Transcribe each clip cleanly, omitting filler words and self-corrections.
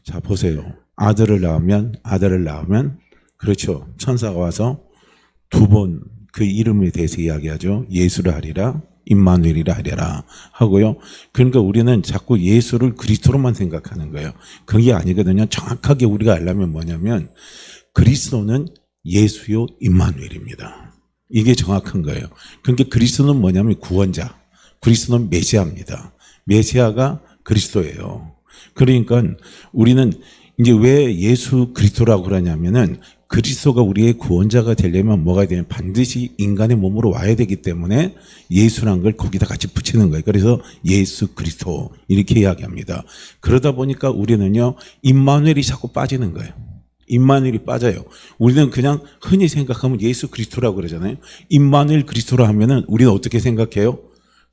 자, 보세요. 아들을 낳으면, 그렇죠. 천사가 와서 두 번 그 이름에 대해서 이야기하죠. 예수를 하리라, 임마누엘이라 하리라 하고요. 그러니까 우리는 자꾸 예수를 그리스도로만 생각하는 거예요. 그게 아니거든요. 정확하게 우리가 알려면 뭐냐면 그리스도는 예수요 임마누엘입니다. 이게 정확한 거예요. 그러니까 그리스도는 뭐냐면 구원자, 그리스도는 메시아입니다. 메시아가 그리스도예요. 그러니까 우리는 이제 왜 예수 그리스도라고 그러냐면은 그리스도가 우리의 구원자가 되려면 뭐가 되냐면 반드시 인간의 몸으로 와야 되기 때문에 예수란 걸 거기다 같이 붙이는 거예요. 그래서 예수 그리스도 이렇게 이야기합니다. 그러다 보니까 우리는요 임마누엘이 자꾸 빠지는 거예요. 임마누엘이 빠져요. 우리는 그냥 흔히 생각하면 예수 그리스도라고 그러잖아요. 임마누엘 그리스도라 하면은 우리는 어떻게 생각해요?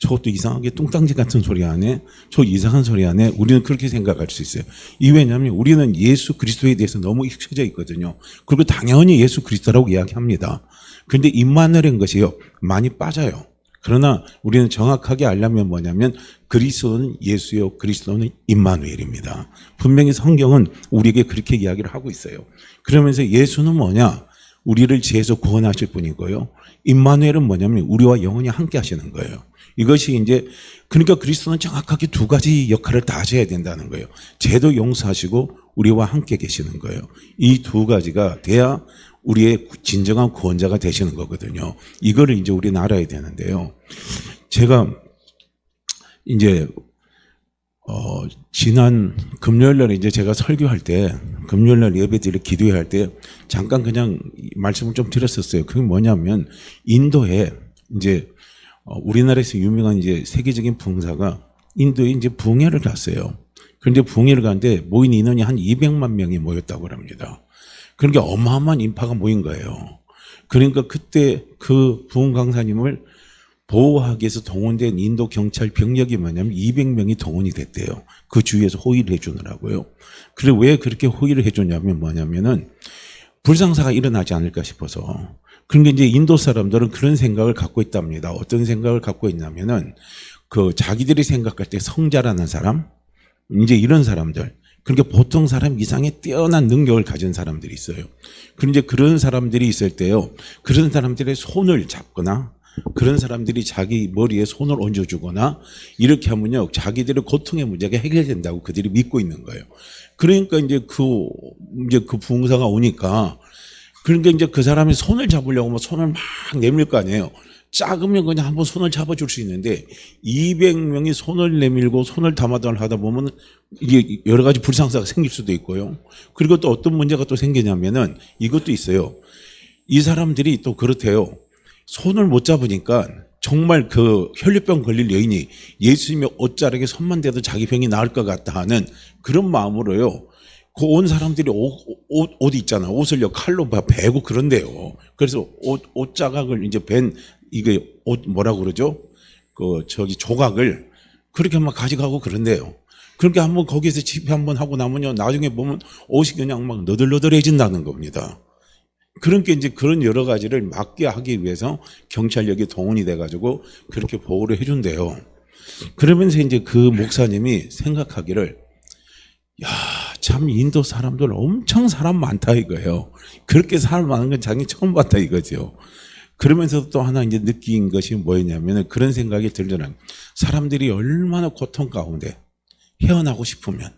저것도 이상하게 뚱땅지 같은 소리 하네. 저 이상한 소리 하네. 우리는 그렇게 생각할 수 있어요. 이 왜냐하면 우리는 예수 그리스도에 대해서 너무 익숙해져 있거든요. 그리고 당연히 예수 그리스도라고 이야기합니다. 그런데 임마누엘인 것이요 많이 빠져요. 그러나 우리는 정확하게 알려면 뭐냐면 그리스도는 예수요 그리스도는 임마누엘입니다. 분명히 성경은 우리에게 그렇게 이야기를 하고 있어요. 그러면서 예수는 뭐냐? 우리를 죄에서 구원하실 분이고요. 임마누엘은 뭐냐면 우리와 영원히 함께 하시는 거예요. 이것이 이제 그러니까 그리스도는 정확하게 두 가지 역할을 다 하셔야 된다는 거예요. 죄도 용서하시고 우리와 함께 계시는 거예요. 이 두 가지가 돼야 우리의 진정한 구원자가 되시는 거거든요. 이거를 이제 우리는 알아야 되는데요. 제가 이제 지난 금요일날 이제 제가 설교할 때 금요일날 예배드릴 기도할 때 잠깐 그냥 말씀을 좀 드렸었어요. 그게 뭐냐면 인도에 이제 우리나라에서 유명한 이제 세계적인 붕사가 인도에 이제 붕해를 갔어요. 그런데 붕해를 갔는데 모인 인원이 한 200만 명이 모였다고 합니다. 그러니까 어마어마한 인파가 모인 거예요. 그러니까 그때 그 부흥 강사님을 보호하기 위해서 동원된 인도 경찰 병력이 뭐냐면 200명이 동원이 됐대요. 그 주위에서 호의를 해주느라고요. 그리고 왜 그렇게 호의를 해줬냐면 뭐냐면은 불상사가 일어나지 않을까 싶어서. 그러니까 이제 인도 사람들은 그런 생각을 갖고 있답니다. 어떤 생각을 갖고 있냐면은 그 자기들이 생각할 때 성자라는 사람, 이제 이런 사람들, 그러니까 보통 사람 이상의 뛰어난 능력을 가진 사람들이 있어요. 그런데 그런 사람들이 있을 때요, 그런 사람들의 손을 잡거나 그런 사람들이 자기 머리에 손을 얹어주거나 이렇게 하면요 자기들의 고통의 문제가 해결된다고 그들이 믿고 있는 거예요. 그러니까 이제 그 부흥사가 오니까 그러니까 이제 그 사람이 손을 잡으려고 손을 막 내밀 거 아니에요. 작으면 그냥 한번 손을 잡아줄 수 있는데 200명이 손을 내밀고 손을 담아달라 하다 보면 이게 여러 가지 불상사가 생길 수도 있고요. 그리고 또 어떤 문제가 또 생기냐면은 이것도 있어요. 이 사람들이 또 그렇대요. 손을 못 잡으니까 정말 그 혈류병 걸릴 여인이 예수님의 옷자락에 손만 대도 자기 병이 나을 것 같다 하는 그런 마음으로요. 그 온 사람들이 옷 있잖아. 옷을요 칼로 베고 그런데요. 그래서 옷 자각을 이제 이게 옷 뭐라고 그러죠? 조각을 그렇게 막 가져가고 그런데요. 그렇게 한번 거기에서 집회 한번 하고 나면요 나중에 보면 옷이 그냥 막 너덜너덜해진다는 겁니다. 그러니까 이제 그런 여러 가지를 막게 하기 위해서 경찰력이 동원이 돼가지고 그렇게 보호를 해준대요. 그러면서 이제 그 목사님이 생각하기를, 야, 참 인도 사람들 엄청 사람 많다 이거예요. 그렇게 사람 많은 건 자기 처음 봤다 이거죠. 그러면서 또 하나 이제 느낀 것이 뭐였냐면 그런 생각이 들더라고요. 사람들이 얼마나 고통 가운데 헤어나고 싶으면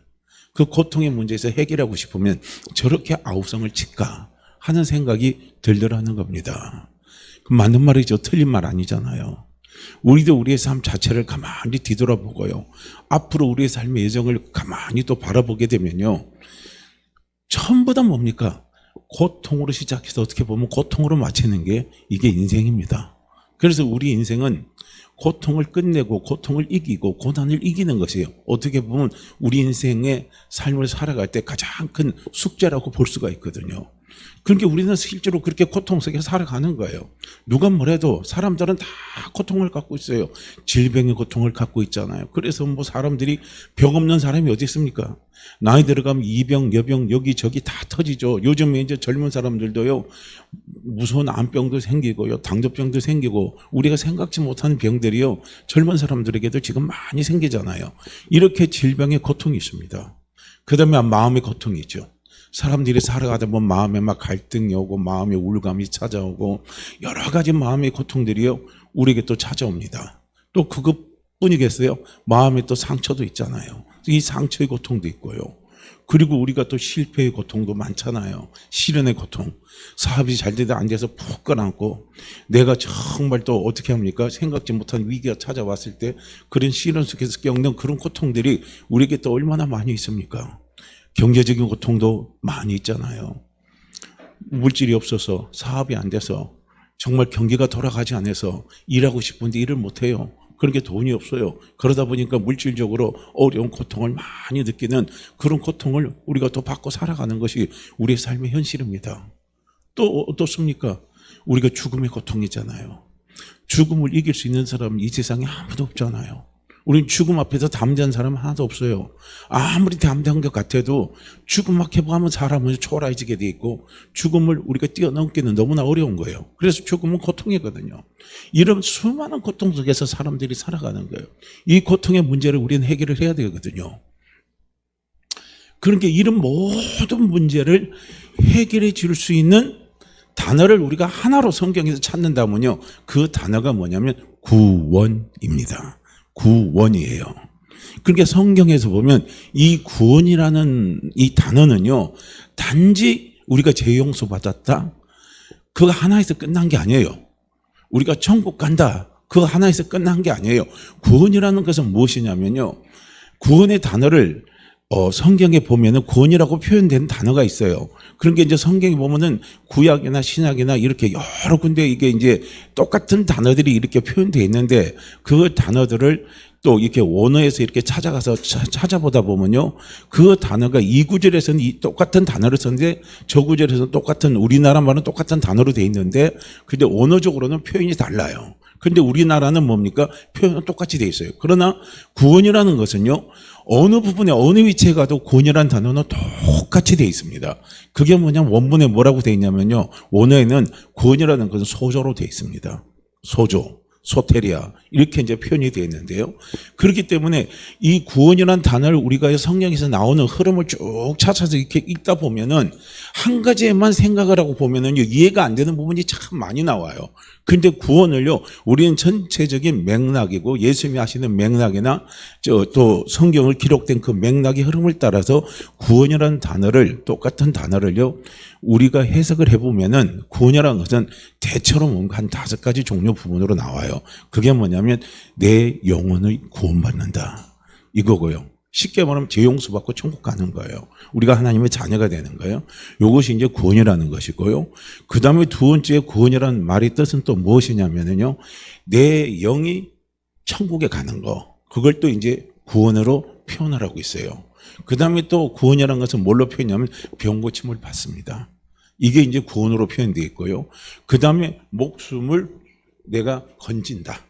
그 고통의 문제에서 해결하고 싶으면 저렇게 아우성을 칠까 하는 생각이 들더라는 겁니다. 맞는 말이죠. 틀린 말 아니잖아요. 우리도 우리의 삶 자체를 가만히 뒤돌아보고요. 앞으로 우리의 삶의 예정을 가만히 또 바라보게 되면요. 전부 다 뭡니까? 고통으로 시작해서 어떻게 보면 고통으로 마치는 게 이게 인생입니다. 그래서 우리 인생은 고통을 끝내고 고통을 이기고 고난을 이기는 것이에요. 어떻게 보면 우리 인생의 삶을 살아갈 때 가장 큰 숙제라고 볼 수가 있거든요. 그러니까 우리는 실제로 그렇게 고통 속에 살아가는 거예요. 누가 뭐래도 사람들은 다 고통을 갖고 있어요. 질병의 고통을 갖고 있잖아요. 그래서 뭐 사람들이 병 없는 사람이 어디 있습니까? 나이 들어가면 이병, 여병, 여기저기 다 터지죠. 요즘에 이제 젊은 사람들도요, 무서운 암병도 생기고요, 당뇨병도 생기고, 우리가 생각지 못한 병들이요, 젊은 사람들에게도 지금 많이 생기잖아요. 이렇게 질병의 고통이 있습니다. 그다음에 마음의 고통이 있죠. 사람들이 살아가다 보면 마음에 막 갈등이 오고 마음의 우울감이 찾아오고 여러 가지 마음의 고통들이요 우리에게 또 찾아옵니다. 또 그것뿐이겠어요? 마음에 또 상처도 있잖아요. 이 상처의 고통도 있고요. 그리고 우리가 또 실패의 고통도 많잖아요. 실현의 고통. 사업이 잘 되다 안 돼서 푹 끓어앉고 내가 정말 또 어떻게 합니까? 생각지 못한 위기가 찾아왔을 때 그런 시련 속에서 겪는 그런 고통들이 우리에게 또 얼마나 많이 있습니까? 경제적인 고통도 많이 있잖아요. 물질이 없어서 사업이 안 돼서 정말 경기가 돌아가지 않아서 일하고 싶은데 일을 못해요. 그렇게 돈이 없어요. 그러다 보니까 물질적으로 어려운 고통을 많이 느끼는 그런 고통을 우리가 또 받고 살아가는 것이 우리의 삶의 현실입니다. 또 어떻습니까? 우리가 죽음의 고통이잖아요. 죽음을 이길 수 있는 사람은 이 세상에 아무도 없잖아요. 우리는 죽음 앞에서 담대한 사람은 하나도 없어요. 아무리 담대한 것 같아도 죽음 앞에 보면 사람은 초라해지게 돼 있고 죽음을 우리가 뛰어넘기는 너무나 어려운 거예요. 그래서 죽음은 고통이거든요. 이런 수많은 고통 속에서 사람들이 살아가는 거예요. 이 고통의 문제를 우리는 해결을 해야 되거든요. 그러니까 이런 모든 문제를 해결해 줄 수 있는 단어를 우리가 하나로 성경에서 찾는다면요. 그 단어가 뭐냐면 구원입니다. 구원이에요. 그러니까 성경에서 보면 이 구원이라는 이 단어는요. 단지 우리가 죄 용서 받았다. 그거 하나에서 끝난 게 아니에요. 우리가 천국 간다. 그거 하나에서 끝난 게 아니에요. 구원이라는 것은 무엇이냐면요. 구원의 단어를 성경에 보면은 구원이라고 표현된 단어가 있어요. 그런 게 이제 성경에 보면은 구약이나 신약이나 이렇게 여러 군데 이게 이제 똑같은 단어들이 이렇게 표현되어 있는데 그 단어들을 또 이렇게 원어에서 이렇게 찾아가서 찾아보다 보면요. 그 단어가 이 구절에서는 이 똑같은 단어를 썼는데 저 구절에서는 똑같은 우리나라 말은 똑같은 단어로 되어 있는데 근데 언어적으로는 표현이 달라요. 근데 우리나라는 뭡니까? 표현은 똑같이 되어 있어요. 그러나 구원이라는 것은요. 어느 부분에 어느 위치에 가도 구원이라는 단어는 똑같이 되어 있습니다. 그게 뭐냐면 원문에 뭐라고 되어 있냐면요. 원어에는 구원이라는 것은 소조로 되어 있습니다. 소조, 소테리아 이렇게 이제 표현이 되어 있는데요. 그렇기 때문에 이 구원이라는 단어를 우리가 성경에서 나오는 흐름을 쭉 찾아서 이렇게 읽다 보면은 한 가지에만 생각을 하고 보면은요 이해가 안 되는 부분이 참 많이 나와요. 근데 구원을요 우리는 전체적인 맥락이고 예수님이 하시는 맥락이나 또 성경을 기록된 그 맥락의 흐름을 따라서 구원이라는 단어를 똑같은 단어를요 우리가 해석을 해보면은 구원이라는 것은 대체로 뭔가 한 5가지 종류 부분으로 나와요. 그게 뭐냐면 내 영혼을 구원받는다 이거고요. 쉽게 말하면 죄 용서받고 천국 가는 거예요. 우리가 하나님의 자녀가 되는 거예요. 이것이 이제 구원이라는 것이고요. 그 다음에 두 번째 구원이라는 말의 뜻은 또 무엇이냐면요. 내 영이 천국에 가는 거. 그걸 또 이제 구원으로 표현을 하고 있어요. 그 다음에 또 구원이라는 것은 뭘로 표현하냐면 병 고침을 받습니다. 이게 이제 구원으로 표현되어 있고요. 그 다음에 목숨을 내가 건진다.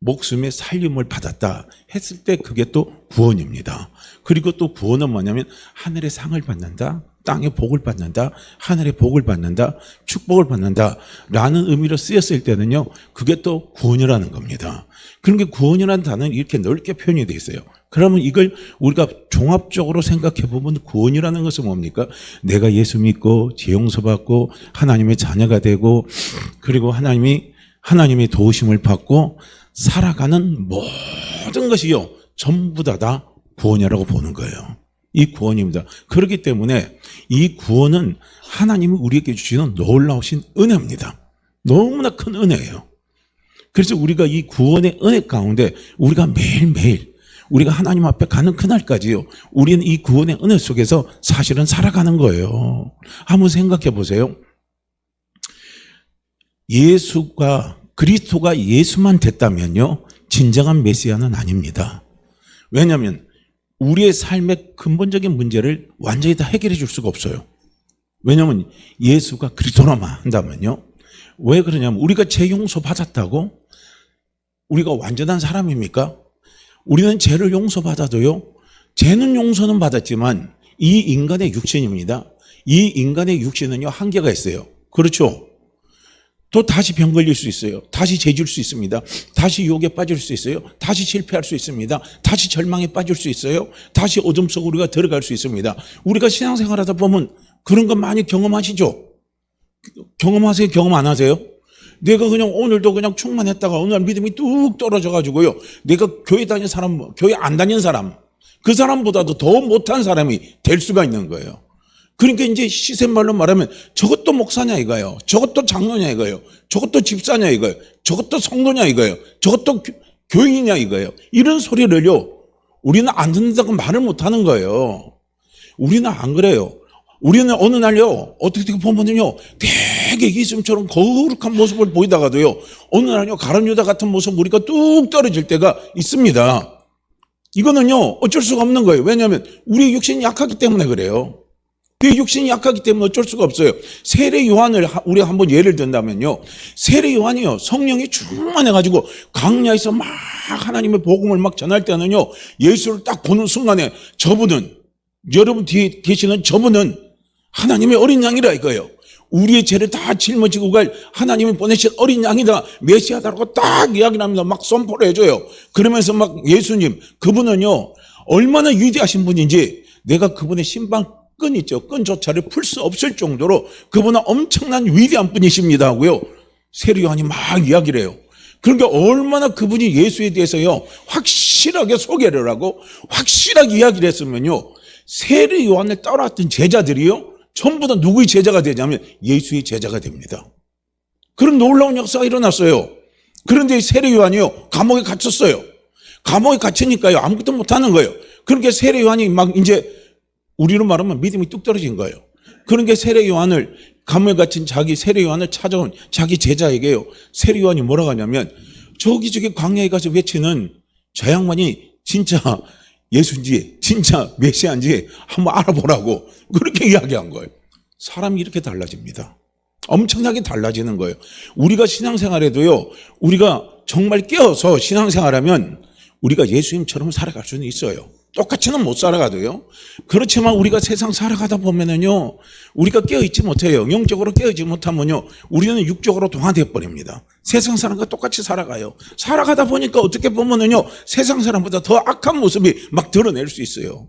목숨의 살림을 받았다 했을 때 그게 또 구원입니다. 그리고 또 구원은 뭐냐면 하늘의 상을 받는다. 땅의 복을 받는다. 하늘의 복을 받는다. 축복을 받는다. 라는 의미로 쓰였을 때는요. 그게 또 구원이라는 겁니다. 그러니까 구원이라는 단어는 이렇게 넓게 표현이 되어 있어요. 그러면 이걸 우리가 종합적으로 생각해 보면 구원이라는 것은 뭡니까? 내가 예수 믿고 죄 용서받고 하나님의 자녀가 되고 그리고 하나님의 도우심을 받고 살아가는 모든 것이요 전부 다 구원이라고 보는 거예요. 이 구원입니다. 그렇기 때문에 이 구원은 하나님이 우리에게 주시는 놀라우신 은혜입니다. 너무나 큰 은혜예요. 그래서 우리가 이 구원의 은혜 가운데 우리가 매일매일 우리가 하나님 앞에 가는 그날까지요 우리는 이 구원의 은혜 속에서 사실은 살아가는 거예요. 한번 생각해 보세요. 그리스도가 예수만 됐다면요 진정한 메시아는 아닙니다. 왜냐하면 우리의 삶의 근본적인 문제를 완전히 다 해결해 줄 수가 없어요. 왜냐하면 예수가 그리스도라만 한다면요. 왜 그러냐면 우리가 죄 용서 받았다고 우리가 완전한 사람입니까? 우리는 죄를 용서받아도요 죄는 용서는 받았지만 이 인간의 육신입니다. 이 인간의 육신은요 한계가 있어요. 그렇죠? 또 다시 병 걸릴 수 있어요. 다시 죄질 수 있습니다. 다시 유혹에 빠질 수 있어요. 다시 실패할 수 있습니다. 다시 절망에 빠질 수 있어요. 다시 어둠 속으로 우리가 들어갈 수 있습니다. 우리가 신앙생활하다 보면 그런 거 많이 경험하시죠? 경험하세요? 경험 안 하세요? 내가 그냥 오늘도 그냥 충만했다가 어느 날 믿음이 뚝 떨어져가지고요. 내가 교회 다니는 사람, 교회 안 다니는 사람, 그 사람보다도 더 못한 사람이 될 수가 있는 거예요. 그러니까 이제 시샘말로 말하면 저것도 목사냐 이거예요. 저것도 장로냐 이거예요. 저것도 집사냐 이거예요. 저것도 성도냐 이거예요. 저것도 교인이냐 이거예요. 이런 소리를요. 우리는 안 듣는다고 말을 못하는 거예요. 우리는 안 그래요. 우리는 어느 날요. 어떻게 보면요. 되게 이슴처럼 거룩한 모습을 보이다가도요. 어느 날요. 가룟 유다 같은 모습 우리가 뚝 떨어질 때가 있습니다. 이거는요. 어쩔 수가 없는 거예요. 왜냐하면 우리의 육신이 약하기 때문에 그래요. 그 육신이 약하기 때문에 어쩔 수가 없어요. 세례 요한을 우리가 한번 예를 든다면요. 세례 요한이요. 성령이 충만해가지고 광야에서 막 하나님의 복음을 막 전할 때는요. 예수를 딱 보는 순간에 저분은 여러분 뒤에 계시는 저분은 하나님의 어린 양이라 이거예요. 우리의 죄를 다 짊어지고 갈 하나님이 보내신 어린 양이다. 메시아다라고 딱 이야기를 합니다. 막 선포를 해줘요. 그러면서 막 예수님 그분은요. 얼마나 위대하신 분인지 내가 그분의 신방 끈 있죠. 끈조차를 풀 수 없을 정도로 그분은 엄청난 위대한 분이십니다 하고요. 세례 요한이 막 이야기를 해요. 그러니까 얼마나 그분이 예수에 대해서요. 확실하게 소개를 하고 확실하게 이야기를 했으면요. 세례 요한을 따라왔던 제자들이요. 전부 다 누구의 제자가 되냐면 예수의 제자가 됩니다. 그런 놀라운 역사가 일어났어요. 그런데 세례 요한이요. 감옥에 갇혔어요. 감옥에 갇히니까요. 아무것도 못하는 거예요. 그러니까 세례 요한이 막 이제 우리로 말하면 믿음이 뚝 떨어진 거예요. 그러니까 세례 요한을 감옥에 갇힌 자기 세례 요한을 찾아온 자기 제자에게요. 세례 요한이 뭐라고 하냐면 저기 광야에 가서 외치는 저 양반이 진짜 예수인지 진짜 메시아인지 한번 알아보라고 그렇게 이야기한 거예요. 사람이 이렇게 달라집니다. 엄청나게 달라지는 거예요. 우리가 신앙생활에도요. 우리가 정말 깨어서 신앙생활하면 우리가 예수님처럼 살아갈 수는 있어요. 똑같이는 못 살아가도요. 그렇지만 우리가 세상 살아가다 보면은요, 우리가 깨어있지 못해요. 영적으로 깨어있지 못하면요, 우리는 육적으로 동화되어 버립니다. 세상 사람과 똑같이 살아가요. 살아가다 보니까 어떻게 보면은요, 세상 사람보다 더 악한 모습이 막 드러낼 수 있어요.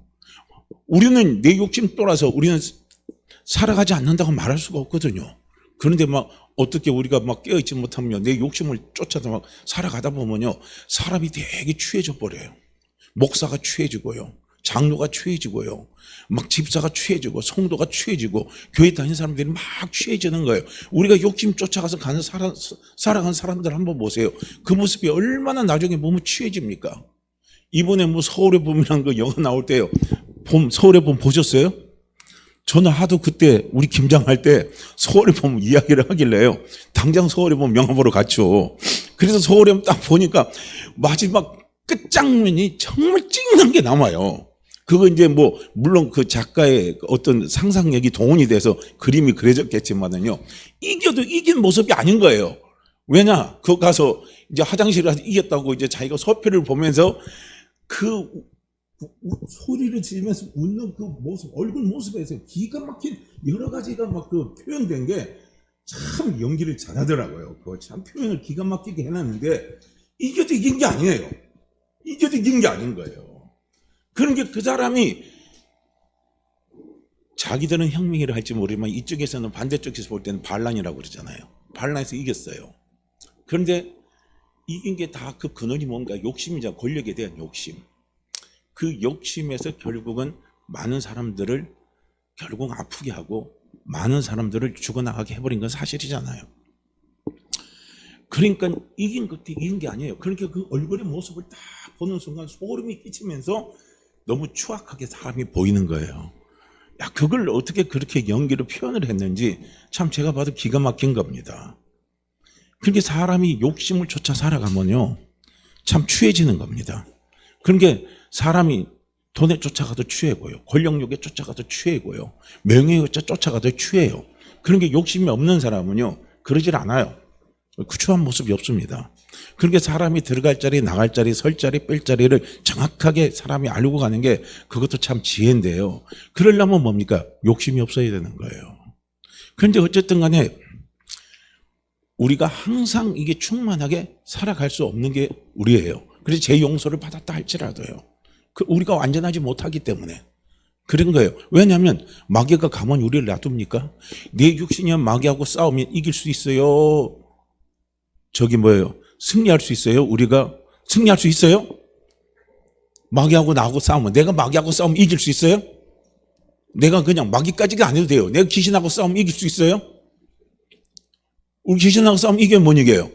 우리는 내 욕심 떠나서 우리는 살아가지 않는다고 말할 수가 없거든요. 그런데 막 어떻게 우리가 막 깨어있지 못하면 내 욕심을 쫓아서 막 살아가다 보면요, 사람이 되게 취해져 버려요. 목사가 취해지고요. 장로가 취해지고요. 막 집사가 취해지고 성도가 취해지고 교회 다니는 사람들이 막 취해지는 거예요. 우리가 욕심 쫓아가서 살아가는 사람들 한번 보세요. 그 모습이 얼마나 나중에 보면 취해집니까? 이번에 뭐 서울의 봄이라는 거 영화 나올 때요. 서울의 봄 보셨어요? 저는 하도 그때 우리 김장 할 때 서울의 봄 이야기를 하길래요. 당장 서울의 봄 영화 보러 갔죠. 그래서 서울의 봄 딱 보니까 마지막 끝장면이 정말 찡한 게 남아요. 그거 이제 뭐 물론 그 작가의 어떤 상상력이 동원이 돼서 그림이 그려졌겠지만은요. 이겨도 이긴 모습이 아닌 거예요. 왜냐? 그거 가서 이제 화장실에 가서 이겼다고 이제 자기가 서표를 보면서 그 소리를 지르면서 웃는 그 모습, 얼굴 모습에서 기가 막힌 여러 가지가 막 그 표현된 게 참 연기를 잘하더라고요. 그거 참 표현을 기가 막히게 해놨는데 이겨도 이긴 게 아니에요. 이겨도 이긴 게 아닌 거예요. 그런 게 그 사람이 자기들은 혁명이라 할지 모르지만 이쪽에서는 반대쪽에서 볼 때는 반란이라고 그러잖아요. 반란에서 이겼어요. 그런데 이긴 게 다 그 근원이 뭔가 욕심이자 권력에 대한 욕심. 그 욕심에서 결국은 많은 사람들을 결국 아프게 하고 많은 사람들을 죽어나가게 해버린 건 사실이잖아요. 그러니까 이긴 것도 이긴 게 아니에요. 그러니까 그 얼굴의 모습을 딱 보는 순간 소름이 끼치면서 너무 추악하게 사람이 보이는 거예요. 야, 그걸 어떻게 그렇게 연기로 표현을 했는지 참 제가 봐도 기가 막힌 겁니다. 그렇게 사람이 욕심을 쫓아 살아가면요, 참 취해지는 겁니다. 그러니까 사람이 돈에 쫓아가도 취해고요. 권력욕에 쫓아가도 취해고요. 명예에 쫓아가도 취해요. 그런 게 욕심이 없는 사람은요, 그러질 않아요. 구추한 모습이 없습니다. 그러니까 사람이 들어갈 자리, 나갈 자리, 설 자리, 뺄 자리를 정확하게 사람이 알고 가는 게 그것도 참 지혜인데요. 그러려면 뭡니까? 욕심이 없어야 되는 거예요. 그런데 어쨌든 간에 우리가 항상 이게 충만하게 살아갈 수 없는 게 우리예요. 그래서 제 용서를 받았다 할지라도요. 우리가 완전하지 못하기 때문에 그런 거예요. 왜냐하면 마귀가 가만히 우리를 놔둡니까? 내 육신이 마귀하고 싸우면 이길 수 있어요. 저기 뭐예요? 승리할 수 있어요? 우리가 승리할 수 있어요? 마귀하고 나하고 싸우면, 내가 마귀하고 싸우면 이길 수 있어요? 내가 그냥 마귀까지가 안 해도 돼요. 내가 귀신하고 싸우면 이길 수 있어요? 우리 귀신하고 싸우면 이기면 못 이겨요?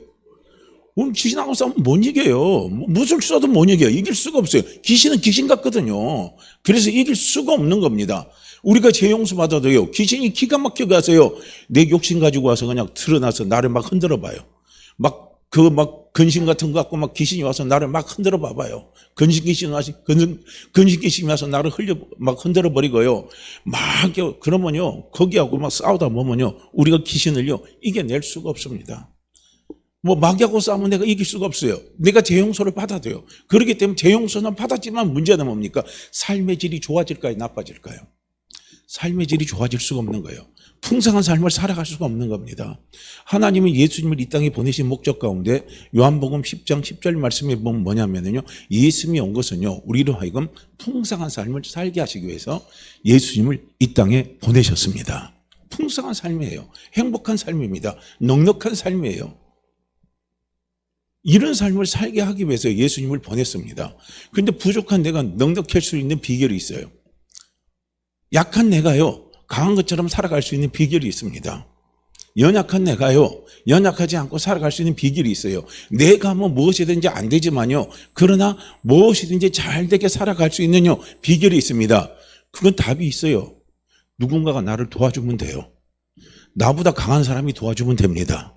우리 귀신하고 싸우면 못 이겨요. 무술 써도 못 이겨요. 이길 수가 없어요. 귀신은 귀신 같거든요. 그래서 이길 수가 없는 겁니다. 우리가 죄 용서 받아도요, 귀신이 기가 막히게 하세요. 내 욕심 가지고 와서 그냥 드러나서 나를 막 흔들어 봐요. 막 근심 같은 거 갖고 막 귀신이 와서 나를 막 흔들어 봐봐요. 근심 귀신이 와서 나를 막 흔들어 버리고요. 그러면요, 거기하고 막 싸우다 보면요, 우리가 귀신을요, 이겨낼 수가 없습니다. 마귀하고 싸우면 내가 이길 수가 없어요. 내가 제 용서를 받아도요. 그렇기 때문에 제 용서는 받았지만 문제는 뭡니까? 삶의 질이 좋아질까요? 나빠질까요? 삶의 질이 좋아질 수가 없는 거예요. 풍성한 삶을 살아갈 수가 없는 겁니다. 하나님은 예수님을 이 땅에 보내신 목적 가운데 요한복음 10장 10절 말씀에 보면 뭐냐면요, 예수님이 온 것은요, 우리로 하여금 풍성한 삶을 살게 하시기 위해서 예수님을 이 땅에 보내셨습니다. 풍성한 삶이에요. 행복한 삶입니다. 넉넉한 삶이에요. 이런 삶을 살게 하기 위해서 예수님을 보냈습니다. 그런데 부족한 내가 넉넉할 수 있는 비결이 있어요. 약한 내가요, 강한 것처럼 살아갈 수 있는 비결이 있습니다. 연약한 내가요, 연약하지 않고 살아갈 수 있는 비결이 있어요. 내가 무엇이든지 안 되지만요, 그러나 무엇이든지 잘 되게 살아갈 수 있는 비결이 있습니다. 그건 답이 있어요. 누군가가 나를 도와주면 돼요. 나보다 강한 사람이 도와주면 됩니다.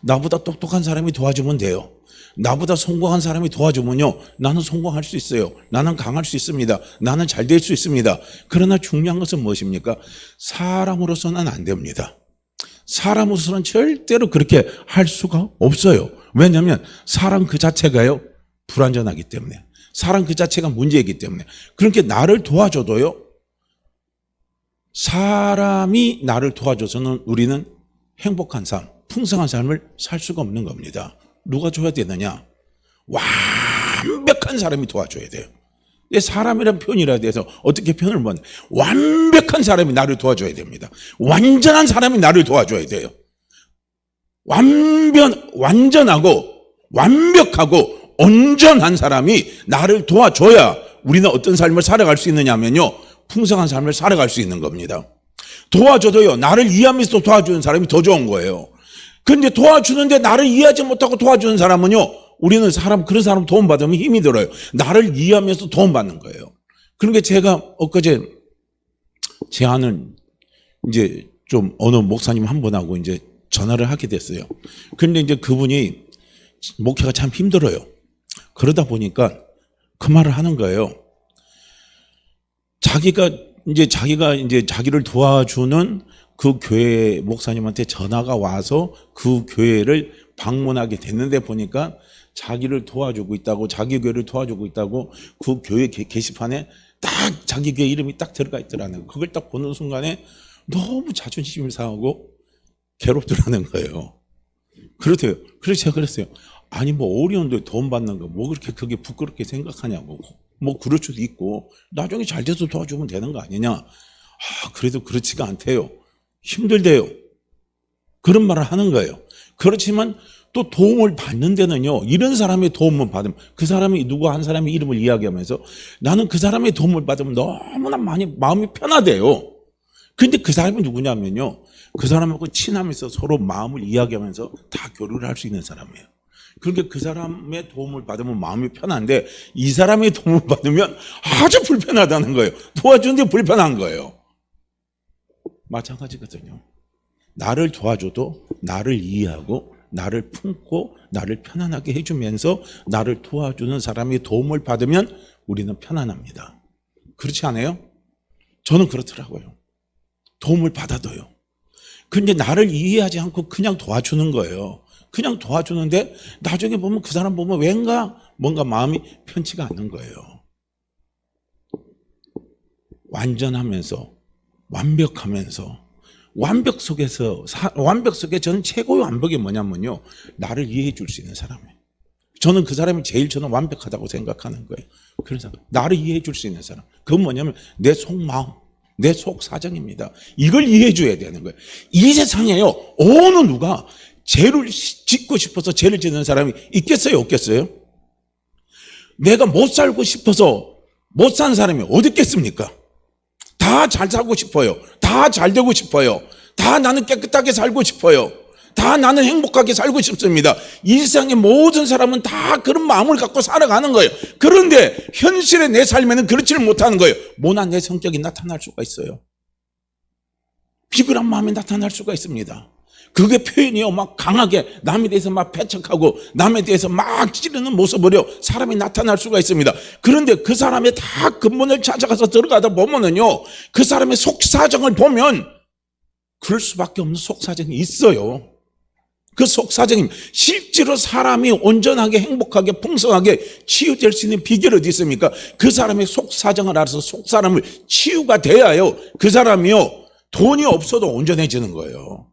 나보다 똑똑한 사람이 도와주면 돼요. 나보다 성공한 사람이 도와주면요, 나는 성공할 수 있어요. 나는 강할 수 있습니다. 나는 잘 될 수 있습니다. 그러나 중요한 것은 무엇입니까? 사람으로서는 안 됩니다. 사람으로서는 절대로 그렇게 할 수가 없어요. 왜냐하면 사람 그 자체가요, 불완전하기 때문에, 사람 그 자체가 문제이기 때문에. 그렇게 나를 도와줘도요, 사람이 나를 도와줘서는 우리는 행복한 삶, 풍성한 삶을 살 수가 없는 겁니다. 누가 줘야 되느냐? 완벽한 사람이 도와줘야 돼요. 사람이란 표현이라 돼서 어떻게 표현을 못, 완벽한 사람이 나를 도와줘야 됩니다. 완전한 사람이 나를 도와줘야 돼요. 완전하고 완벽하고 온전한 사람이 나를 도와줘야 우리는 어떤 삶을 살아갈 수 있느냐면요, 풍성한 삶을 살아갈 수 있는 겁니다. 도와줘도요, 나를 이해하면서 도와주는 사람이 더 좋은 거예요. 근데 도와주는데 나를 이해하지 못하고 도와주는 사람은요, 우리는 그런 사람 도움 받으면 힘이 들어요. 나를 이해하면서 도움 받는 거예요. 그러니까 제가 엊그제 제안은 이제 좀 어느 목사님 한 분하고 이제 전화를 하게 됐어요. 근데 이제 그분이 목회가 참 힘들어요. 그러다 보니까 그 말을 하는 거예요. 자기가 이제 자기를 도와주는 그 교회 목사님한테 전화가 와서 그 교회를 방문하게 됐는데 보니까 자기를 도와주고 있다고, 자기 교회를 도와주고 있다고 그 교회 게시판에 딱 자기 교회 이름이 딱 들어가 있더라는 거예요. 그걸 딱 보는 순간에 너무 자존심이 상하고 괴롭더라는 거예요. 그렇대요. 그래서 제가 그랬어요. 아니 어려운데 돈 받는 거 그렇게 그게 부끄럽게 생각하냐고. 그럴 수도 있고 나중에 잘 돼서 도와주면 되는 거 아니냐. 그래도 그렇지가 않대요. 힘들대요. 그런 말을 하는 거예요. 그렇지만 또 도움을 받는 데는요, 이런 사람의 도움을 받으면, 그 사람이 누구 한 사람의 이름을 이야기하면서 나는 그 사람의 도움을 받으면 너무나 마음이 편하대요. 근데 그 사람이 누구냐면요, 그 사람하고 친하면서 서로 마음을 이야기하면서 다 교류를 할 수 있는 사람이에요. 그러니까 그 사람의 도움을 받으면 마음이 편한데 이 사람의 도움을 받으면 아주 불편하다는 거예요. 도와주는데 불편한 거예요. 마찬가지거든요. 나를 도와줘도 나를 이해하고 나를 품고 나를 편안하게 해주면서 나를 도와주는 사람의 도움을 받으면 우리는 편안합니다. 그렇지 않아요? 저는 그렇더라고요. 도움을 받아도요. 근데 나를 이해하지 않고 그냥 도와주는 거예요. 그냥 도와주는데 나중에 보면 그 사람 보면 뭔가 마음이 편치가 않는 거예요. 완전하면서 완벽하면서 완벽 속에서 완벽 속에 저는 최고의 완벽이 뭐냐면요, 나를 이해해 줄 수 있는 사람이에요. 저는 그 사람이 제일 저는 완벽하다고 생각하는 거예요. 그래서 나를 이해해 줄 수 있는 사람, 그건 뭐냐면 내 속마음, 내 속사정입니다. 이걸 이해해 줘야 되는 거예요. 이 세상에요, 어느 누가 죄를 짓고 싶어서 죄를 짓는 사람이 있겠어요, 없겠어요? 내가 못 살고 싶어서 못 사는 사람이 어디 있겠습니까? 다 잘 살고 싶어요. 다 잘 되고 싶어요. 다 나는 깨끗하게 살고 싶어요. 다 나는 행복하게 살고 싶습니다. 이 세상의 모든 사람은 다 그런 마음을 갖고 살아가는 거예요. 그런데 현실의 내 삶에는 그렇지를 못하는 거예요. 모난 내 성격이 나타날 수가 있어요. 비굴한 마음이 나타날 수가 있습니다. 그게 표현이요, 막 강하게 남에 대해서 막 배척하고 남에 대해서 막 찌르는 모습으로 사람이 나타날 수가 있습니다. 그런데 그 사람의 다 근본을 찾아가서 들어가다 보면은요, 그 사람의 속사정을 보면 그럴 수밖에 없는 속사정이 있어요. 그 속사정이 실제로 사람이 온전하게 행복하게 풍성하게 치유될 수 있는 비결이 어디 있습니까? 그 사람의 속사정을 알아서 속사람을 치유가 돼야요, 그 사람이요, 돈이 없어도 온전해지는 거예요.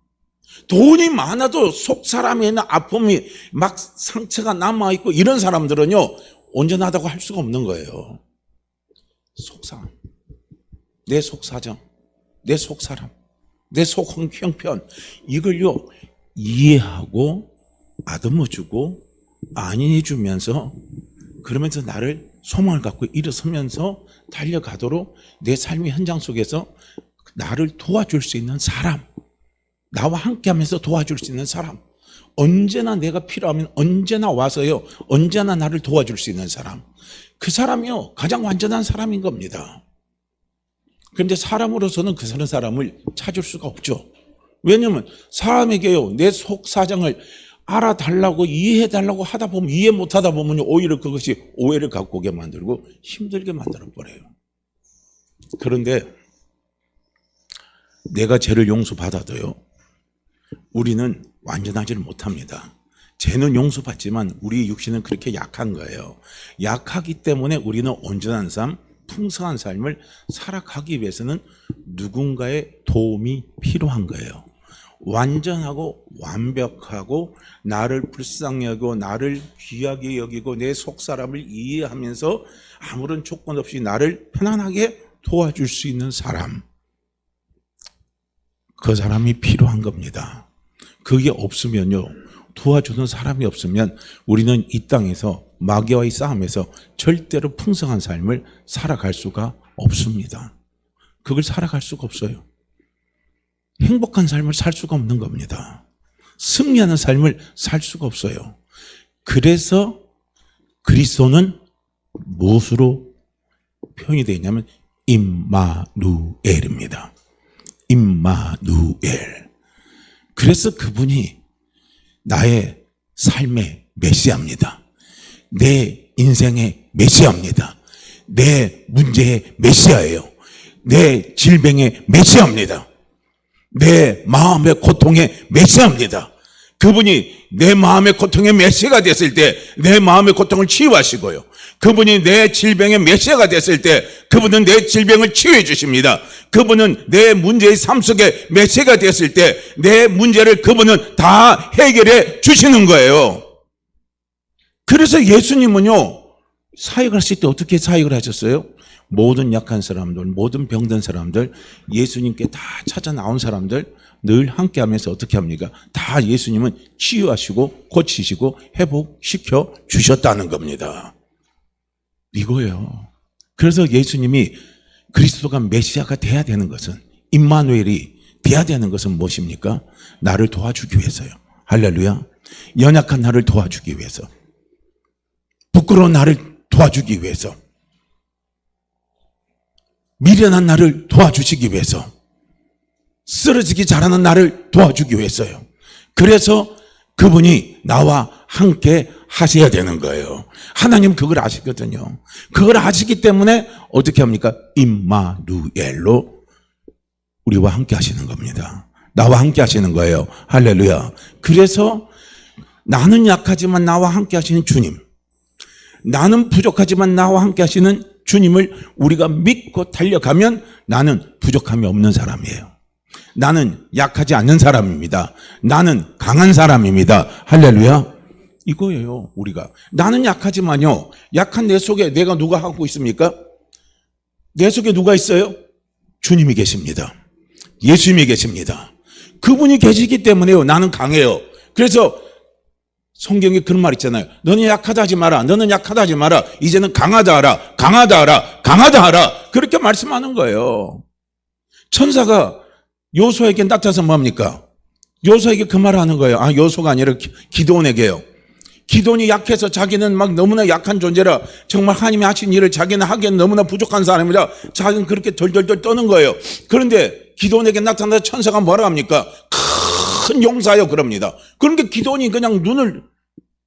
돈이 많아도 속 사람에는 아픔이 막 상처가 남아있고 이런 사람들은요, 온전하다고 할 수가 없는 거예요. 속상, 내 속사정, 내 속사람, 내 속형편, 이걸요 이해하고 아듬어주고 안인해주면서, 그러면서 나를 소망을 갖고 일어서면서 달려가도록 내 삶의 현장 속에서 나를 도와줄 수 있는 사람, 나와 함께하면서 도와줄 수 있는 사람, 언제나 내가 필요하면 언제나 와서요, 언제나 나를 도와줄 수 있는 사람, 그 사람이요 가장 완전한 사람인 겁니다. 그런데 사람으로서는 그 사람을 찾을 수가 없죠. 왜냐하면 사람에게요, 내 속사정을 알아달라고 이해해달라고 하다 보면, 이해 못하다 보면 오히려 그것이 오해를 갖고 오게 만들고 힘들게 만들어버려요. 그런데 내가 죄를 용서받아도요, 우리는 완전하지를 못합니다. 죄는 용서받지만 우리 육신은 그렇게 약한 거예요. 약하기 때문에 우리는 온전한 삶, 풍성한 삶을 살아가기 위해서는 누군가의 도움이 필요한 거예요. 완전하고 완벽하고 나를 불쌍히 여기고 나를 귀하게 여기고 내 속사람을 이해하면서 아무런 조건 없이 나를 편안하게 도와줄 수 있는 사람, 그 사람이 필요한 겁니다. 그게 없으면요, 도와주는 사람이 없으면 우리는 이 땅에서 마귀와의 싸움에서 절대로 풍성한 삶을 살아갈 수가 없습니다. 그걸 살아갈 수가 없어요. 행복한 삶을 살 수가 없는 겁니다. 승리하는 삶을 살 수가 없어요. 그래서 그리스도는 무엇으로 표현이 되어 있냐면 임마누엘입니다. 임마누엘. 그래서 그분이 나의 삶의 메시아입니다. 내 인생의 메시아입니다. 내 문제의 메시아예요. 내 질병의 메시아입니다. 내 마음의 고통의 메시아입니다. 그분이 내 마음의 고통의 메시아가 됐을 때 내 마음의 고통을 치유하시고요, 그분이 내 질병의 메시아가 됐을 때 그분은 내 질병을 치유해 주십니다. 그분은 내 문제의 삶 속에 메시아가 됐을 때 내 문제를 그분은 다 해결해 주시는 거예요. 그래서 예수님은요, 사역을 하실 때 어떻게 사역을 하셨어요? 모든 약한 사람들, 모든 병든 사람들, 예수님께 다 찾아 나온 사람들 늘 함께 하면서 어떻게 합니까? 다 예수님은 치유하시고 고치시고 회복시켜 주셨다는 겁니다. 이거예요. 그래서 예수님이 그리스도가 메시아가 돼야 되는 것은, 임마누엘이 돼야 되는 것은 무엇입니까? 나를 도와주기 위해서요. 할렐루야. 연약한 나를 도와주기 위해서, 부끄러운 나를 도와주기 위해서, 미련한 나를 도와주시기 위해서, 쓰러지기 잘하는 나를 도와주기 위해서요. 그래서 그분이 나와 함께 하셔야 되는 거예요. 하나님 그걸 아시거든요. 그걸 아시기 때문에 어떻게 합니까? 임마누엘로 우리와 함께 하시는 겁니다. 나와 함께 하시는 거예요. 할렐루야. 그래서 나는 약하지만 나와 함께 하시는 주님, 나는 부족하지만 나와 함께 하시는 주님을 우리가 믿고 달려가면 나는 부족함이 없는 사람이에요. 나는 약하지 않는 사람입니다. 나는 강한 사람입니다. 할렐루야. 이거예요, 우리가. 나는 약하지만요, 약한 내 속에 내가 누가 하고 있습니까? 내 속에 누가 있어요? 주님이 계십니다. 예수님이 계십니다. 그분이 계시기 때문에요, 나는 강해요. 그래서 성경에 그런 말 있잖아요. 너는 약하다 하지 마라. 너는 약하다 하지 마라. 이제는 강하다 하라. 강하다 하라. 강하다 하라. 그렇게 말씀하는 거예요. 천사가 요수아에게 나타나서 뭡니까? 요수아에게 그 말을 하는 거예요. 아, 요수아가 아니라 기드온에게요. 기드온이 약해서 자기는 막 너무나 약한 존재라, 정말 하나님이 하신 일을 자기는 하기엔 너무나 부족한 사람이라 자기는 그렇게 덜덜덜 떠는 거예요. 그런데 기드온에게 나타나서 천사가 뭐라 합니까? 큰 용사요 그럽니다. 그런데 기드온이 그냥 눈을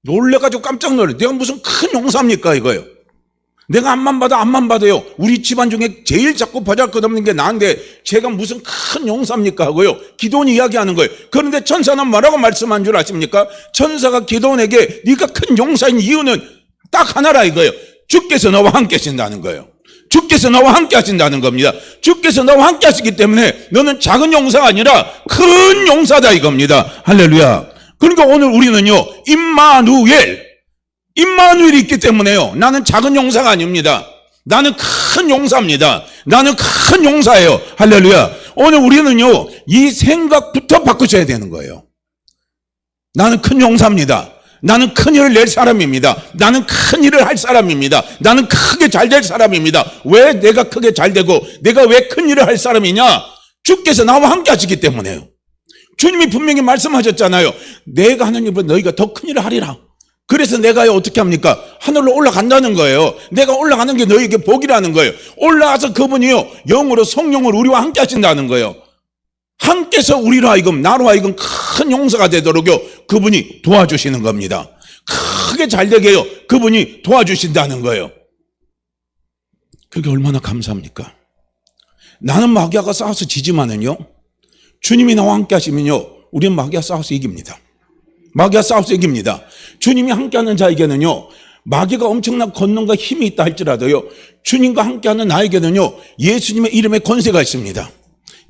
놀래가지고 깜짝 놀래. 내가 무슨 큰 용사입니까 이거요. 내가 앞만 봐도요. 우리 집안 중에 제일 자꾸 보잘것없는 게 나인데 제가 무슨 큰 용사입니까 하고요. 기드온이 이야기하는 거예요. 그런데 천사는 뭐라고 말씀한 줄 아십니까? 천사가 기드온에게 네가 큰 용사인 이유는 딱 하나라 이거예요. 주께서 너와 함께 하신다는 거예요. 주께서 너와 함께 하신다는 겁니다. 주께서 너와 함께 하시기 때문에 너는 작은 용사가 아니라 큰 용사다 이겁니다. 할렐루야. 그러니까 오늘 우리는요, 임마누엘이 있기 때문에요, 나는 작은 용사가 아닙니다. 나는 큰 용사입니다. 나는 큰 용사예요. 할렐루야. 오늘 우리는요, 이 생각부터 바꾸셔야 되는 거예요. 나는 큰 용사입니다. 나는 큰 일을 낼 사람입니다. 나는 큰 일을 할 사람입니다. 나는 크게 잘 될 사람입니다. 왜 내가 크게 잘 되고 내가 왜 큰 일을 할 사람이냐? 주께서 나와 함께 하시기 때문에요. 주님이 분명히 말씀하셨잖아요. 내가 하는 일보다 너희가 더 큰 일을 하리라. 그래서 내가요 어떻게 합니까? 하늘로 올라간다는 거예요. 내가 올라가는 게 너희에게 복이라는 거예요. 올라가서 그분이요, 영으로 성령으로 우리와 함께 하신다는 거예요. 함께서 우리로 하여금, 나로 하여금 큰 용사가 되도록요, 그분이 도와주시는 겁니다. 크게 잘 되게요, 그분이 도와주신다는 거예요. 그게 얼마나 감사합니까? 나는 마귀와 싸워서 지지만은요, 주님이 나와 함께 하시면요, 우리는 마귀와 싸워서 이깁니다. 마귀와 싸워서 이깁니다. 주님이 함께하는 자에게는요, 마귀가 엄청난 권능과 힘이 있다 할지라도요, 주님과 함께하는 나에게는요, 예수님의 이름에 권세가 있습니다.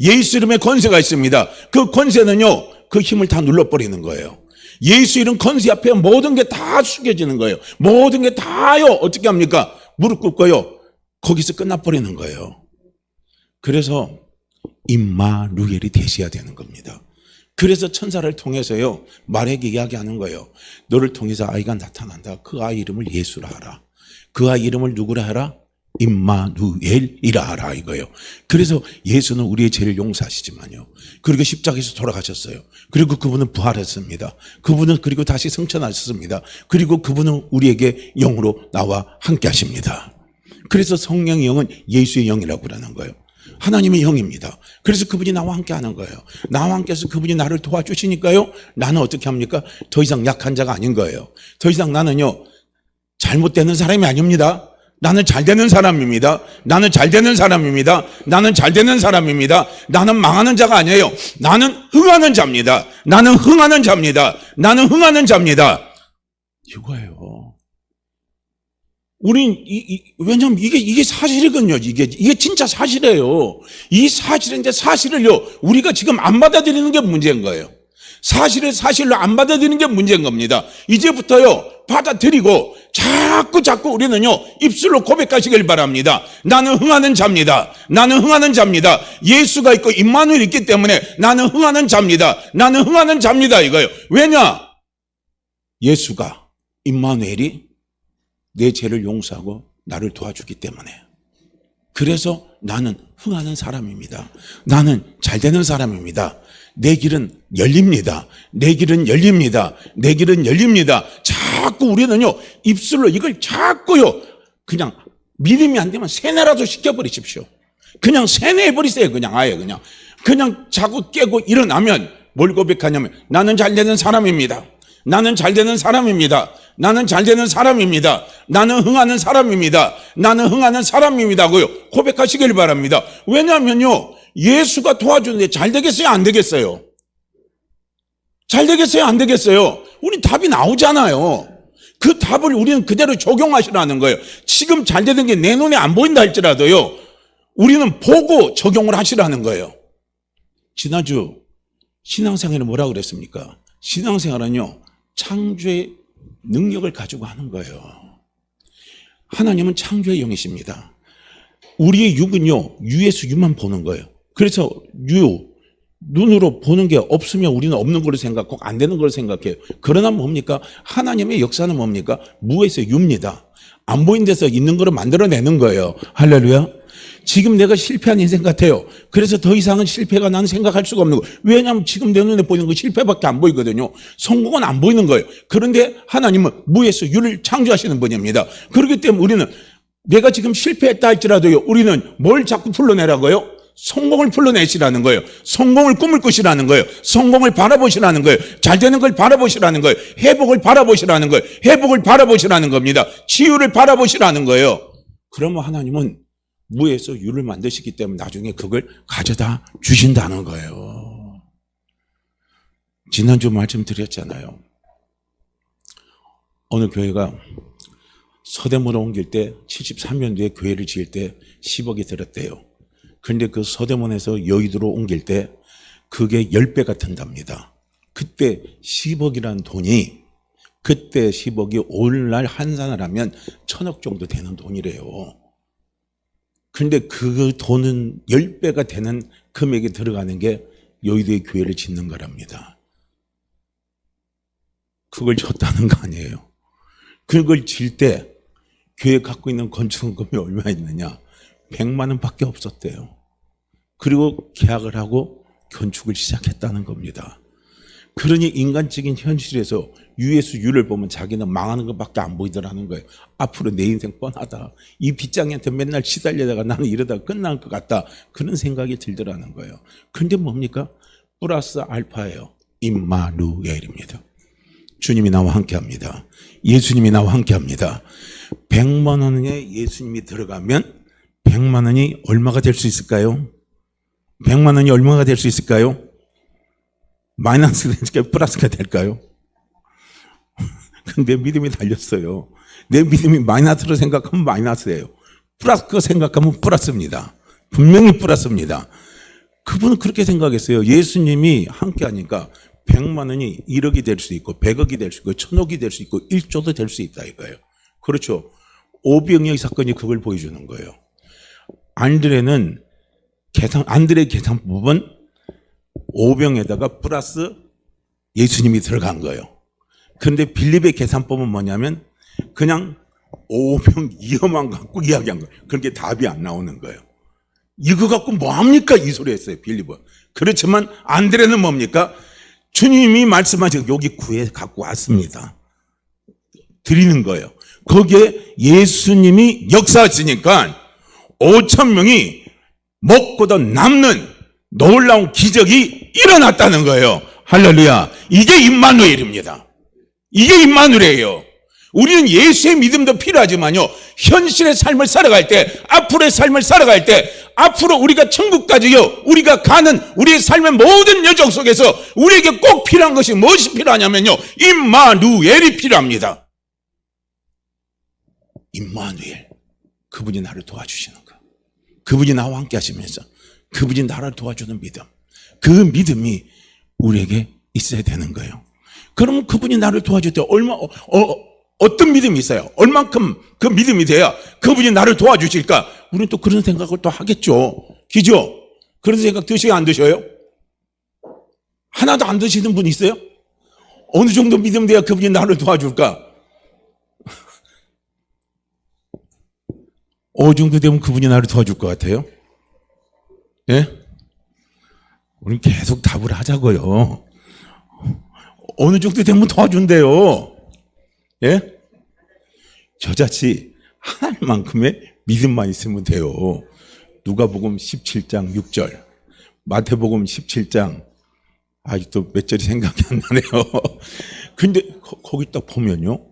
예수 이름에 권세가 있습니다. 그 권세는요, 그 힘을 다 눌러버리는 거예요. 예수 이름 권세 앞에 모든 게 다 숙여지는 거예요. 모든 게 다요, 어떻게 합니까? 무릎 꿇고요, 거기서 끝나버리는 거예요. 그래서 임마누엘이 되셔야 되는 겁니다. 그래서 천사를 통해서요, 말에게 이야기하는 거예요. 너를 통해서 아이가 나타난다. 그 아이 이름을 예수라 하라. 그 아이 이름을 누구라 하라? 임마누엘이라 하라 이거예요. 그래서 예수는 우리의 죄를 용서하시지만요, 그리고 십자가에서 돌아가셨어요. 그리고 그분은 부활했습니다. 그분은 그리고 다시 승천하셨습니다. 그리고 그분은 우리에게 영으로 나와 함께 하십니다. 그래서 성령의 영은 예수의 영이라고 그러는 거예요. 하나님의 영입니다. 그래서 그분이 나와 함께 하는 거예요. 나와 함께 해서 그분이 나를 도와주시니까요, 나는 어떻게 합니까? 더 이상 약한 자가 아닌 거예요. 더 이상 나는요, 잘못되는 사람이 아닙니다. 나는 잘 되는 사람입니다. 나는 잘 되는 사람입니다. 나는 잘 되는 사람입니다. 나는 망하는 자가 아니에요. 나는 흥하는 자입니다. 나는 흥하는 자입니다. 나는 흥하는 자입니다. 이거예요. 우린 왜냐면 이게 사실이거든요. 이게 진짜 사실이에요. 이 사실인데 사실을요, 우리가 지금 안 받아들이는 게 문제인 거예요. 사실을 사실로 안 받아들이는 게 문제인 겁니다. 이제부터요, 받아들이고 자꾸 우리는요, 입술로 고백하시길 바랍니다. 나는 흥하는 자입니다. 나는 흥하는 자입니다. 예수가 있고 임마누엘이 있기 때문에 나는 흥하는 자입니다. 나는 흥하는 자입니다 이거예요. 왜냐? 예수가, 임마누엘이 내 죄를 용서하고 나를 도와주기 때문에. 그래서 나는 흥하는 사람입니다. 나는 잘 되는 사람입니다. 내 길은 열립니다. 내 길은 열립니다. 내 길은 열립니다. 자꾸 우리는요, 입술로 이걸 자꾸요, 그냥 믿음이 안 되면 세뇌라도 시켜버리십시오. 그냥 세뇌해버리세요. 그냥 아예 그냥 자꾸 깨고 일어나면 뭘 고백하냐면, 나는 잘 되는 사람입니다. 나는 잘 되는 사람입니다. 나는 잘 되는 사람입니다. 나는 흥하는 사람입니다. 나는 흥하는 사람입니다고요, 고백하시길 바랍니다. 왜냐하면요, 예수가 도와주는데 잘 되겠어요? 안 되겠어요? 잘 되겠어요? 안 되겠어요? 우리 답이 나오잖아요. 그 답을 우리는 그대로 적용하시라는 거예요. 지금 잘 되는 게 내 눈에 안 보인다 할지라도요, 우리는 보고 적용을 하시라는 거예요. 지난주 신앙생활은 뭐라고 그랬습니까? 신앙생활은요, 창조의 능력을 가지고 하는 거예요. 하나님은 창조의 영이십니다. 우리의 육은요, 유에서 유만 보는 거예요. 그래서 눈으로 보는 게 없으면 우리는 없는 걸로 생각하고 안 되는 걸로 생각해요. 그러나 뭡니까? 하나님의 역사는 뭡니까? 무에서 유입니다. 안 보이는 데서 있는 거를 만들어내는 거예요. 할렐루야. 지금 내가 실패한 인생 같아요. 그래서 더 이상은 실패가 나는 생각할 수가 없는 거예요. 왜냐하면 지금 내 눈에 보이는 거 실패밖에 안 보이거든요. 성공은 안 보이는 거예요. 그런데 하나님은 무에서 유를 창조하시는 분입니다. 그렇기 때문에 우리는 내가 지금 실패했다 할지라도요, 우리는 뭘 자꾸 풀러내라고요? 성공을 풀러내시라는 거예요. 성공을 꿈을 꾸시라는 거예요. 성공을 바라보시라는 거예요. 잘 되는 걸 바라보시라는 거예요. 회복을 바라보시라는 거예요. 회복을 바라보시라는 겁니다. 치유를 바라보시라는 거예요. 그러면 하나님은 무에서 유를 만드시기 때문에 나중에 그걸 가져다 주신다는 거예요. 지난주 말씀드렸잖아요. 어느 교회가 서대문으로 옮길 때 73년도에 교회를 지을 때 10억이 들었대요. 그런데 그 서대문에서 여의도로 옮길 때 그게 10배가 든답니다. 그때 10억이라는 돈이, 그때 10억이 오늘날 환산을 하면 1000억 정도 되는 돈이래요. 그런데 그 돈은 10배가 되는 금액이 들어가는 게 여의도에 교회를 짓는 거랍니다. 그걸 줬다는 거 아니에요. 그걸 질 때 교회 갖고 있는 건축원금이 얼마 있느냐? 100만 원밖에 없었대요. 그리고 계약을 하고 건축을 시작했다는 겁니다. 그러니 인간적인 현실에서 유에서 유를 보면 자기는 망하는 것밖에 안 보이더라는 거예요. 앞으로 내 인생 뻔하다. 이 빚장이한테 맨날 시달리다가 나는 이러다가 끝날 것 같다. 그런 생각이 들더라는 거예요. 그런데 뭡니까? 플러스 알파예요. 임마누엘입니다. 주님이 나와 함께합니다. 예수님이 나와 함께합니다. 100만 원에 예수님이 들어가면 100만 원이 얼마가 될 수 있을까요? 100만 원이 얼마가 될 수 있을까요? 마이너스가 될까요? 플러스가 될까요? 내 믿음이 달렸어요. 내 믿음이 마이너스로 생각하면 마이너스예요. 플러스 생각하면 플러스입니다. 분명히 플러스입니다. 그분은 그렇게 생각했어요. 예수님이 함께 하니까 100만 원이 1억이 될 수 있고 100억이 될 수 있고 1000억이 될 수 있고 1조도 될 수 있다 이거예요. 그렇죠. 오병이어 사건이 그걸 보여주는 거예요. 안드레의 계산법은 오병에다가 플러스 예수님이 들어간 거예요. 그런데 빌립의 계산법은 뭐냐면 그냥 오병 이어만 갖고 이야기한 거예요. 그렇게 답이 안 나오는 거예요. 이거 갖고 뭐합니까? 이 소리 했어요, 빌립은. 그렇지만 안드레는 뭡니까? 주님이 말씀하신 여기 구해 갖고 왔습니다. 드리는 거예요. 거기에 예수님이 역사하시니까 5,000명이 먹고도 남는 놀라운 기적이 일어났다는 거예요. 할렐루야. 이게 임마누엘입니다. 이게 임마누엘이에요. 우리는 예수의 믿음도 필요하지만요, 현실의 삶을 살아갈 때, 앞으로의 삶을 살아갈 때, 앞으로 우리가 천국까지요, 우리가 가는 우리의 삶의 모든 여정 속에서 우리에게 꼭 필요한 것이 무엇이 필요하냐면요, 임마누엘이 필요합니다. 임마누엘. 그분이 나를 도와주시는 거. 그분이 나와 함께 하시면서 그분이 나를 도와주는 믿음. 그 믿음이 우리에게 있어야 되는 거예요. 그러면 그분이 나를 도와줄 때 어떤 믿음이 있어요? 얼만큼 그 믿음이 돼야 그분이 나를 도와주실까? 우리는 또 그런 생각을 또 하겠죠. 그죠? 그런 생각 드셔요? 안 드셔요? 하나도 안 드시는 분 있어요? 어느 정도 믿음 돼야 그분이 나를 도와줄까? 어느 정도 되면 그분이 나를 도와줄 것 같아요? 예? 우리 계속 답을 하자고요. 어느 정도 되면 도와준대요. 예? 저자치 하나님만큼의 믿음만 있으면 돼요. 누가복음 17장 6절, 마태복음 17장, 아직도 몇 절이 생각이 안 나네요. 근데 거기 딱 보면요,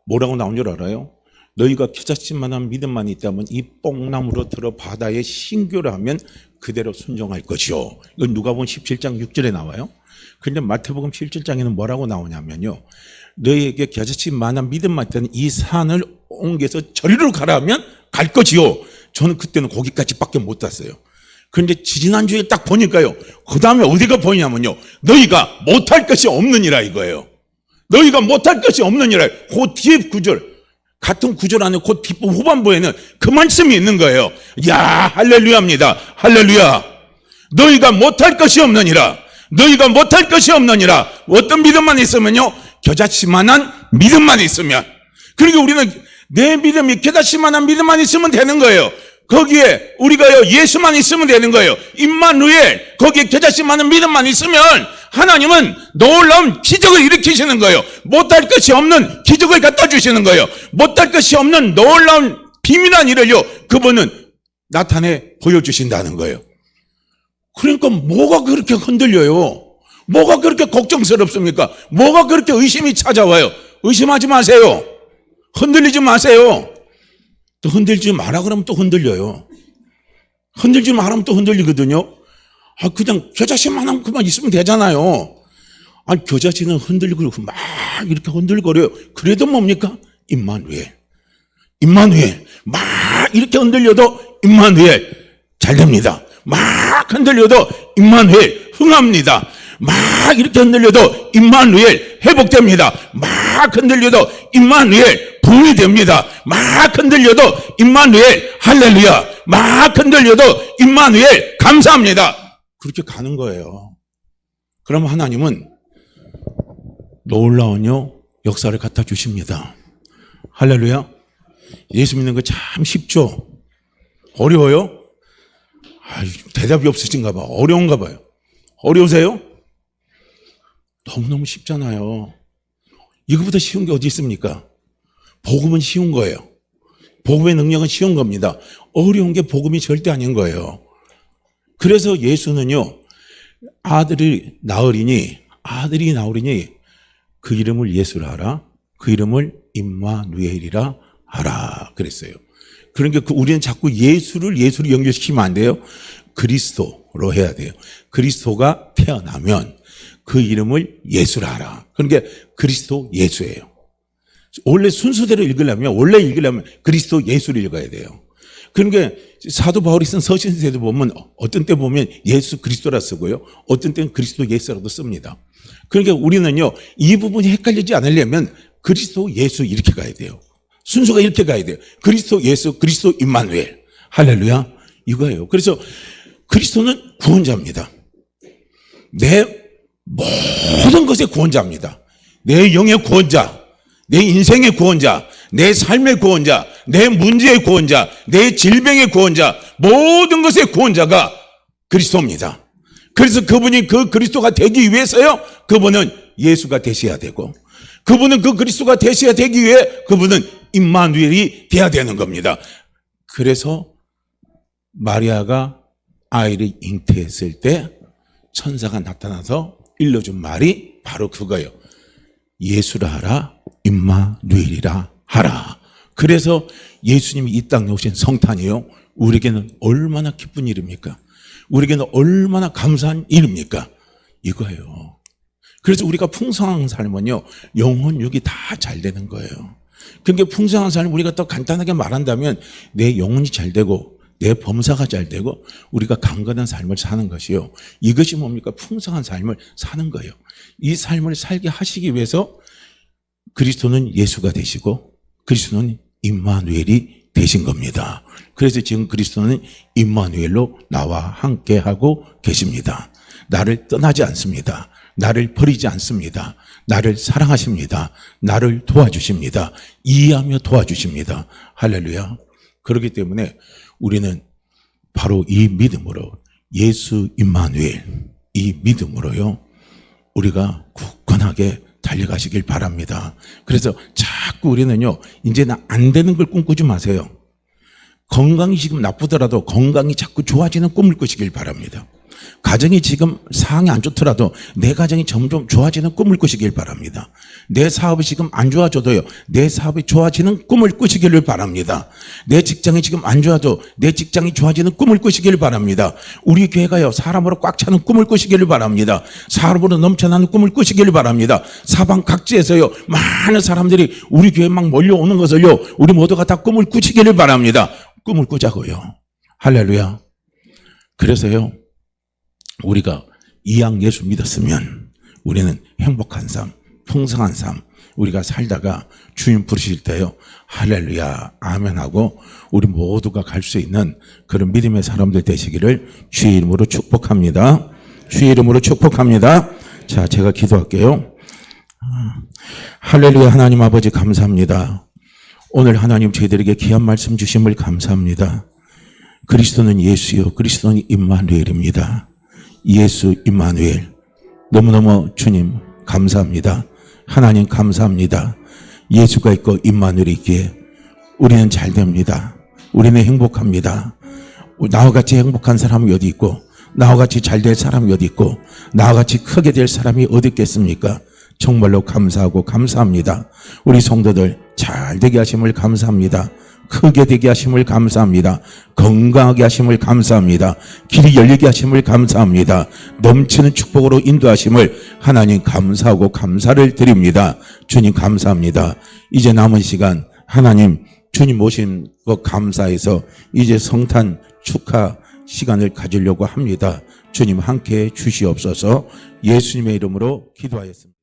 뭐라고 나온 줄 알아요? 너희가 겨자씨만한 믿음만 있다면 이 뽕나무로 들어 바다에 신교를 하면 그대로 순종할 것이요. 이건 누가복음 17장 6절에 나와요. 근데 마태복음 17장에는 뭐라고 나오냐면요, 너희에게 겨자씨만한 믿음만 있다면 이 산을 옮겨서 저리로 가라 하면 갈 것이요. 저는 그때는 거기까지밖에 못 갔어요. 그런데 지지난주에 딱 보니까요. 그 다음에 어디가 보이냐면요. 너희가 못할 것이 없느니라 이거예요. 너희가 못할 것이 없느니라. 그 뒤에 구절, 같은 구절 안에 그 뒷부 후반부에는 그 말씀이 있는 거예요. 야, 할렐루야입니다. 할렐루야. 너희가 못할 것이 없느니라. 너희가 못할 것이 없느니라. 어떤 믿음만 있으면요. 겨자씨만한 믿음만 있으면. 그러니까 우리는 내 믿음이 겨자씨만한 믿음만 있으면 되는 거예요. 거기에 우리가요 예수만 있으면 되는 거예요. 임마누엘, 거기에 겨자씨만한 믿음만 있으면 하나님은 놀라운 기적을 일으키시는 거예요. 못할 것이 없는 기적을 갖다 주시는 거예요. 못할 것이 없는 놀라운 비밀한 일을요 그분은 나타내 보여주신다는 거예요. 그러니까 뭐가 그렇게 흔들려요? 뭐가 그렇게 걱정스럽습니까? 뭐가 그렇게 의심이 찾아와요? 의심하지 마세요. 흔들리지 마세요. 또 흔들지 마라 그러면 또 흔들려요. 흔들지 마라면 또 흔들리거든요. 그냥 겨자씨만 그만 있으면 되잖아요. 겨자씨는 흔들리고 막 이렇게 흔들거려요. 그래도 뭡니까? 임마누엘. 임마누엘. 막 이렇게 흔들려도 임마누엘 잘 됩니다. 막 흔들려도 임마누엘 흥합니다. 막 이렇게 흔들려도 임마누엘 회복됩니다. 막 흔들려도 임마누엘 부흥이 됩니다. 막 흔들려도 임마누엘 할렐루야. 막 흔들려도 임마누엘 감사합니다. 그렇게 가는 거예요. 그럼 하나님은 놀라운 역사를 갖다 주십니다. 할렐루야. 예수 믿는 거 참 쉽죠? 어려워요? 대답이 없으신가 봐. 어려운가 봐요. 어려우세요? 너무너무 쉽잖아요. 이거보다 쉬운 게 어디 있습니까? 복음은 쉬운 거예요. 복음의 능력은 쉬운 겁니다. 어려운 게 복음이 절대 아닌 거예요. 그래서 예수는요, 아들이 나으리니 그 이름을 예수라 하라. 그 이름을 임마누엘이라 하라. 그랬어요. 그러니까 우리는 자꾸 예수를 연결시키면 안 돼요. 그리스도로 해야 돼요. 그리스도가 태어나면 그 이름을 예수라 하라. 그러니까 그리스도 예수예요. 원래 순서대로 읽으려면 그리스도 예수를 읽어야 돼요. 그러니까 사도 바울이 쓴 서신서에도 보면 어떤 때 보면 예수 그리스도라 쓰고요. 어떤 때는 그리스도 예수라도 씁니다. 그러니까 우리는요, 이 부분이 헷갈리지 않으려면 그리스도 예수 이렇게 가야 돼요. 순서가 이렇게 가야 돼요. 그리스도 예수, 그리스도 임마누엘. 할렐루야. 이거예요. 그래서 그리스도는 구원자입니다. 내 모든 것의 구원자입니다. 내 영의 구원자, 내 인생의 구원자, 내 삶의 구원자, 내 문제의 구원자, 내 질병의 구원자, 모든 것의 구원자가 그리스도입니다. 그래서 그분이 그 그리스도가 되기 위해서요, 그분은 예수가 되셔야 되고, 그분은 그 그리스도가 되셔야 되기 위해 그분은 임마누엘이 돼야 되는 겁니다. 그래서 마리아가 아이를 잉태했을 때 천사가 나타나서 일러준 말이 바로 그거예요. 예수라 하라, 임마누엘이라 하라. 그래서 예수님이 이 땅에 오신 성탄이요, 우리에게는 얼마나 기쁜 일입니까? 우리에게는 얼마나 감사한 일입니까? 이거예요. 그래서 우리가 풍성한 삶은요, 영혼 육이 다 잘 되는 거예요. 그러니까 풍성한 삶, 우리가 더 간단하게 말한다면 내 영혼이 잘 되고 내 범사가 잘 되고 우리가 강건한 삶을 사는 것이요, 이것이 뭡니까? 풍성한 삶을 사는 거예요. 이 삶을 살게 하시기 위해서 그리스도는 예수가 되시고 그리스도는 임마누엘이 되신 겁니다. 그래서 지금 그리스도는 임마누엘로 나와 함께하고 계십니다. 나를 떠나지 않습니다. 나를 버리지 않습니다. 나를 사랑하십니다. 나를 도와주십니다. 이해하며 도와주십니다. 할렐루야. 그렇기 때문에 우리는 바로 이 믿음으로, 예수 임마누엘, 이 믿음으로요, 우리가 굳건하게 달려가시길 바랍니다. 그래서 자꾸 우리는요, 이제는 안 되는 걸 꿈꾸지 마세요. 건강이 지금 나쁘더라도 건강이 자꾸 좋아지는 꿈을 꾸시길 바랍니다. 가정이 지금 상황이 안 좋더라도 내 가정이 점점 좋아지는 꿈을 꾸시길 바랍니다. 내 사업이 지금 안 좋아져도요, 내 사업이 좋아지는 꿈을 꾸시기를 바랍니다. 내 직장이 지금 안 좋아도 내 직장이 좋아지는 꿈을 꾸시기를 바랍니다. 우리 교회가요, 사람으로 꽉 차는 꿈을 꾸시기를 바랍니다. 사람으로 넘쳐나는 꿈을 꾸시기를 바랍니다. 사방 각지에서요, 많은 사람들이 우리 교회 막 몰려오는 것을요, 우리 모두가 다 꿈을 꾸시기를 바랍니다. 꿈을 꾸자고요. 할렐루야. 그래서요, 우리가 이양 예수 믿었으면 우리는 행복한 삶, 풍성한 삶, 우리가 살다가 주님 부르실 때요, 할렐루야, 아멘 하고 우리 모두가 갈 수 있는 그런 믿음의 사람들 되시기를 주의 이름으로 축복합니다. 주의 이름으로 축복합니다. 자, 제가 기도할게요. 할렐루야. 하나님 아버지 감사합니다. 오늘 하나님 저희들에게 귀한 말씀 주심을 감사합니다. 그리스도는 예수요, 그리스도는 임마누엘입니다. 예수 임마누엘, 너무너무 주님 감사합니다. 하나님 감사합니다. 예수가 있고 임마누엘이 있기에 우리는 잘 됩니다. 우리는 행복합니다. 나와 같이 행복한 사람이 어디 있고, 나와 같이 잘 될 사람이 어디 있고, 나와 같이 크게 될 사람이 어디 있겠습니까? 정말로 감사하고 감사합니다. 우리 성도들 잘 되게 하심을 감사합니다. 크게 되게 하심을 감사합니다. 건강하게 하심을 감사합니다. 길이 열리게 하심을 감사합니다. 넘치는 축복으로 인도하심을 하나님 감사하고 감사를 드립니다. 주님 감사합니다. 이제 남은 시간 하나님 주님 모신 것 감사해서 이제 성탄 축하 시간을 가지려고 합니다. 주님 함께해 주시옵소서. 예수님의 이름으로 기도하였습니다.